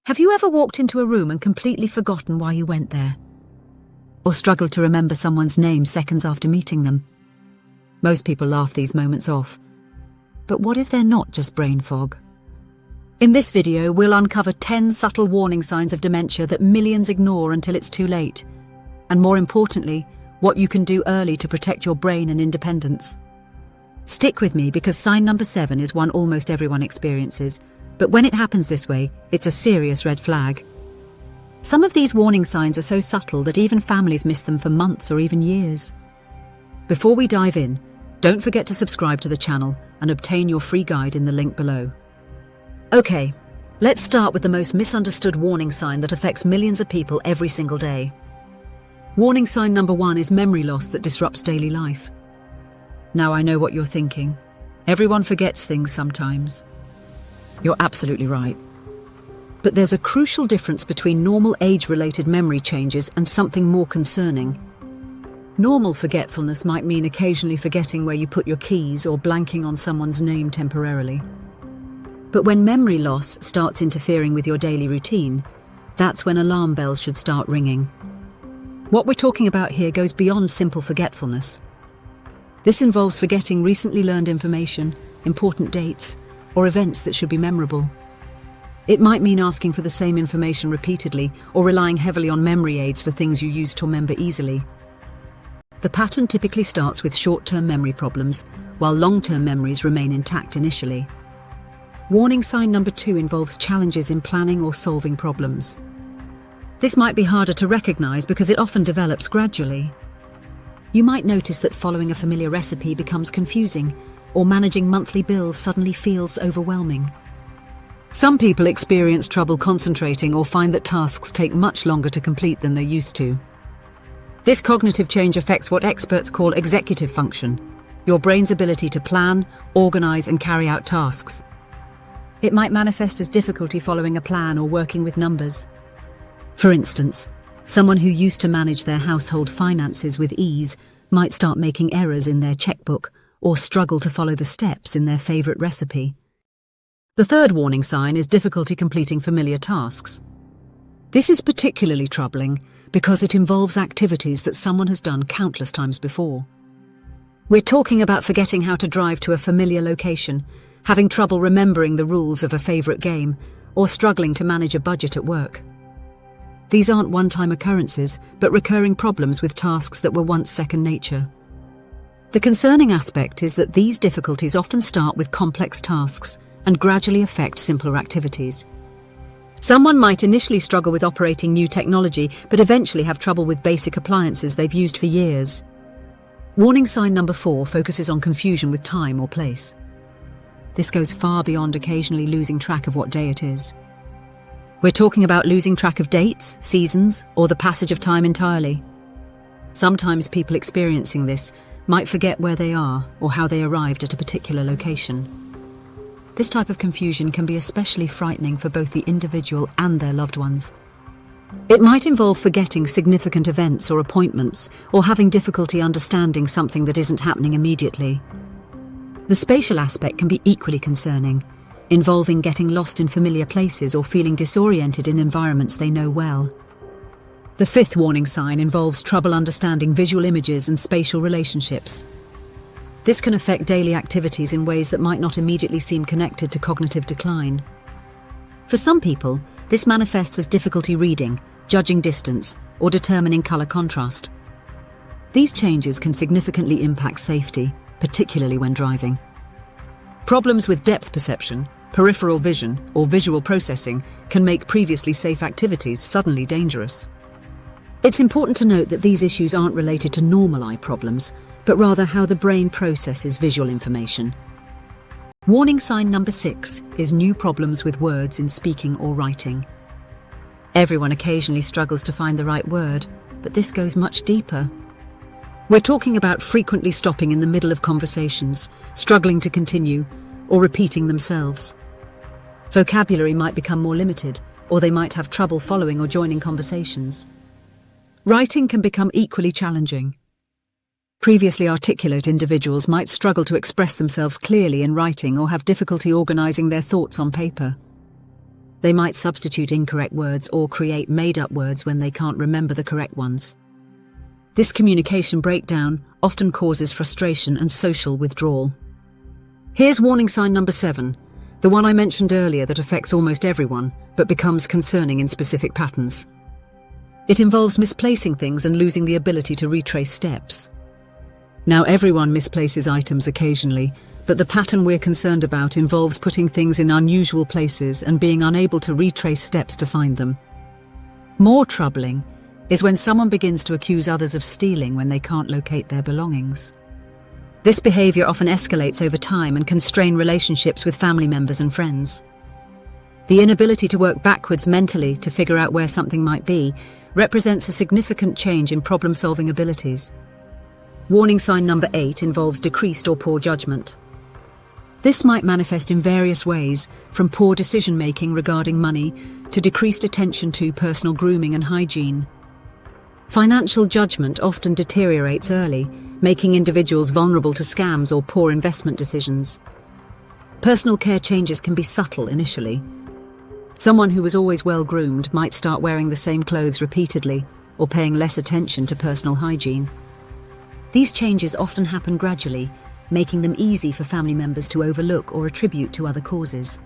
Have you ever walked into a room and completely forgotten why you went there? Or struggled to remember someone's name seconds after meeting them? Most people laugh these moments off. But what if they're not just brain fog? In this video, we'll uncover 10 subtle warning signs of dementia that millions ignore until it's too late. And more importantly, what you can do early to protect your brain and independence. Stick with me because sign number 7 is one almost everyone experiences. But when it happens this way, it's a serious red flag. Some of these warning signs are so subtle that even families miss them for months or even years. Before we dive in, don't forget to subscribe to the channel and obtain your free guide in the link below. Okay, let's start with the most misunderstood warning sign that affects millions of people every single day. Warning sign number 1 is memory loss that disrupts daily life. Now I know what you're thinking. Everyone forgets things sometimes. You're absolutely right. But there's a crucial difference between normal age-related memory changes and something more concerning. Normal forgetfulness might mean occasionally forgetting where you put your keys or blanking on someone's name temporarily. But when memory loss starts interfering with your daily routine, that's when alarm bells should start ringing. What we're talking about here goes beyond simple forgetfulness. This involves forgetting recently learned information, important dates, or events that should be memorable. It might mean asking for the same information repeatedly or relying heavily on memory aids for things you used to remember easily. The pattern typically starts with short-term memory problems, while long-term memories remain intact initially. Warning sign number 2 involves challenges in planning or solving problems. This might be harder to recognize because it often develops gradually. You might notice that following a familiar recipe becomes confusing, or managing monthly bills suddenly feels overwhelming. Some people experience trouble concentrating or find that tasks take much longer to complete than they're used to. This cognitive change affects what experts call executive function, your brain's ability to plan, organize, and carry out tasks. It might manifest as difficulty following a plan or working with numbers. For instance, someone who used to manage their household finances with ease might start making errors in their checkbook or struggle to follow the steps in their favorite recipe. The third warning sign is difficulty completing familiar tasks. This is particularly troubling because it involves activities that someone has done countless times before. We're talking about forgetting how to drive to a familiar location, having trouble remembering the rules of a favorite game, or struggling to manage a budget at work. These aren't one-time occurrences, but recurring problems with tasks that were once second nature. The concerning aspect is that these difficulties often start with complex tasks and gradually affect simpler activities. Someone might initially struggle with operating new technology, but eventually have trouble with basic appliances they've used for years. Warning sign number 4 focuses on confusion with time or place. This goes far beyond occasionally losing track of what day it is. We're talking about losing track of dates, seasons, or the passage of time entirely. Sometimes people experiencing this might forget where they are or how they arrived at a particular location. This type of confusion can be especially frightening for both the individual and their loved ones. It might involve forgetting significant events or appointments, or having difficulty understanding something that isn't happening immediately. The spatial aspect can be equally concerning, involving getting lost in familiar places or feeling disoriented in environments they know well. The 5th warning sign involves trouble understanding visual images and spatial relationships. This can affect daily activities in ways that might not immediately seem connected to cognitive decline. For some people, this manifests as difficulty reading, judging distance, or determining color contrast. These changes can significantly impact safety, particularly when driving. Problems with depth perception, peripheral vision, or visual processing can make previously safe activities suddenly dangerous. It's important to note that these issues aren't related to normal eye problems, but rather how the brain processes visual information. Warning sign number 6 is new problems with words in speaking or writing. Everyone occasionally struggles to find the right word, but this goes much deeper. We're talking about frequently stopping in the middle of conversations, struggling to continue, or repeating themselves. Vocabulary might become more limited, or they might have trouble following or joining conversations. Writing can become equally challenging. Previously articulate individuals might struggle to express themselves clearly in writing or have difficulty organizing their thoughts on paper. They might substitute incorrect words or create made-up words when they can't remember the correct ones. This communication breakdown often causes frustration and social withdrawal. Here's warning sign number 7, the one I mentioned earlier that affects almost everyone, but becomes concerning in specific patterns. It involves misplacing things and losing the ability to retrace steps. Now, everyone misplaces items occasionally, but the pattern we're concerned about involves putting things in unusual places and being unable to retrace steps to find them. More troubling is when someone begins to accuse others of stealing when they can't locate their belongings. This behavior often escalates over time and can strain relationships with family members and friends. The inability to work backwards mentally to figure out where something might be represents a significant change in problem-solving abilities. Warning sign number 8 involves decreased or poor judgment. This might manifest in various ways, from poor decision-making regarding money to decreased attention to personal grooming and hygiene. Financial judgment often deteriorates early, making individuals vulnerable to scams or poor investment decisions. Personal care changes can be subtle initially. Someone who was always well-groomed might start wearing the same clothes repeatedly or paying less attention to personal hygiene. These changes often happen gradually, making them easy for family members to overlook or attribute to other causes.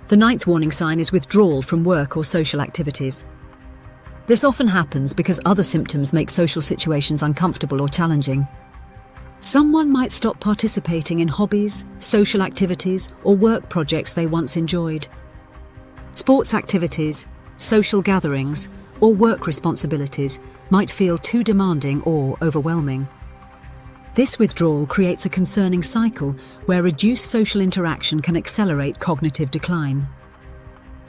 The 9th warning sign is withdrawal from work or social activities. This often happens because other symptoms make social situations uncomfortable or challenging. Someone might stop participating in hobbies, social activities, or work projects they once enjoyed. Sports activities, social gatherings, or work responsibilities might feel too demanding or overwhelming. This withdrawal creates a concerning cycle where reduced social interaction can accelerate cognitive decline.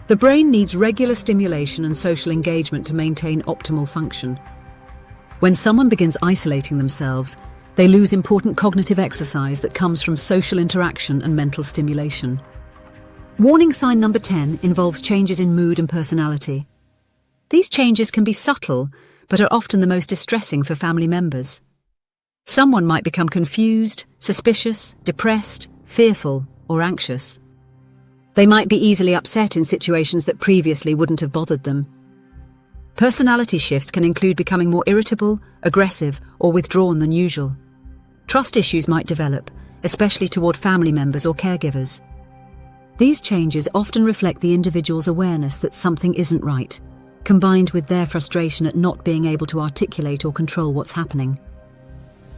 The brain needs regular stimulation and social engagement to maintain optimal function. When someone begins isolating themselves, they lose important cognitive exercise that comes from social interaction and mental stimulation. Warning sign number 10 involves changes in mood and personality. These changes can be subtle, but are often the most distressing for family members. Someone might become confused, suspicious, depressed, fearful, or anxious. They might be easily upset in situations that previously wouldn't have bothered them. Personality shifts can include becoming more irritable, aggressive, or withdrawn than usual. Trust issues might develop, especially toward family members or caregivers. These changes often reflect the individual's awareness that something isn't right, combined with their frustration at not being able to articulate or control what's happening.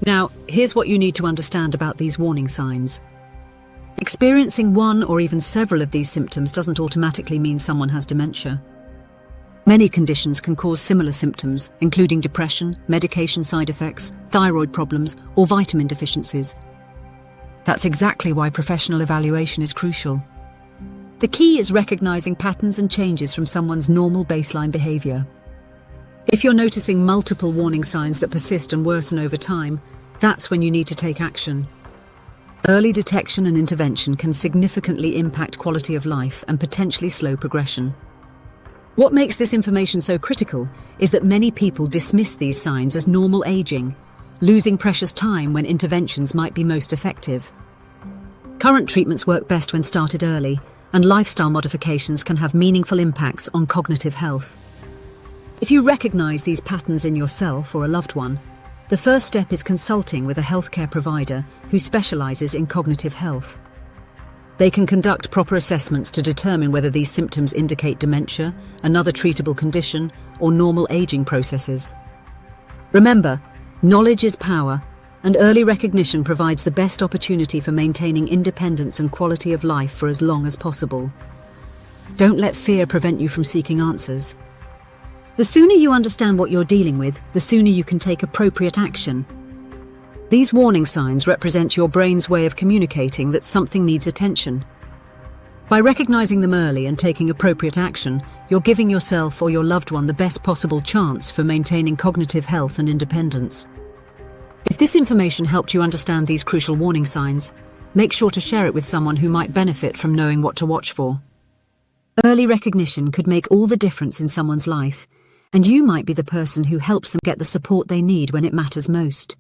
Now, here's what you need to understand about these warning signs. Experiencing one or even several of these symptoms doesn't automatically mean someone has dementia. Many conditions can cause similar symptoms, including depression, medication side effects, thyroid problems, or vitamin deficiencies. That's exactly why professional evaluation is crucial. The key is recognizing patterns and changes from someone's normal baseline behavior. If you're noticing multiple warning signs that persist and worsen over time, that's when you need to take action. Early detection and intervention can significantly impact quality of life and potentially slow progression. What makes this information so critical is that many people dismiss these signs as normal aging, losing precious time when interventions might be most effective. Current treatments work best when started early, and lifestyle modifications can have meaningful impacts on cognitive health. If you recognize these patterns in yourself or a loved one, the first step is consulting with a healthcare provider who specializes in cognitive health. They can conduct proper assessments to determine whether these symptoms indicate dementia, another treatable condition, or normal aging processes. Remember, knowledge is power, and early recognition provides the best opportunity for maintaining independence and quality of life for as long as possible. Don't let fear prevent you from seeking answers. The sooner you understand what you're dealing with, the sooner you can take appropriate action. These warning signs represent your brain's way of communicating that something needs attention. By recognizing them early and taking appropriate action, you're giving yourself or your loved one the best possible chance for maintaining cognitive health and independence. If this information helped you understand these crucial warning signs, make sure to share it with someone who might benefit from knowing what to watch for. Early recognition could make all the difference in someone's life, and you might be the person who helps them get the support they need when it matters most.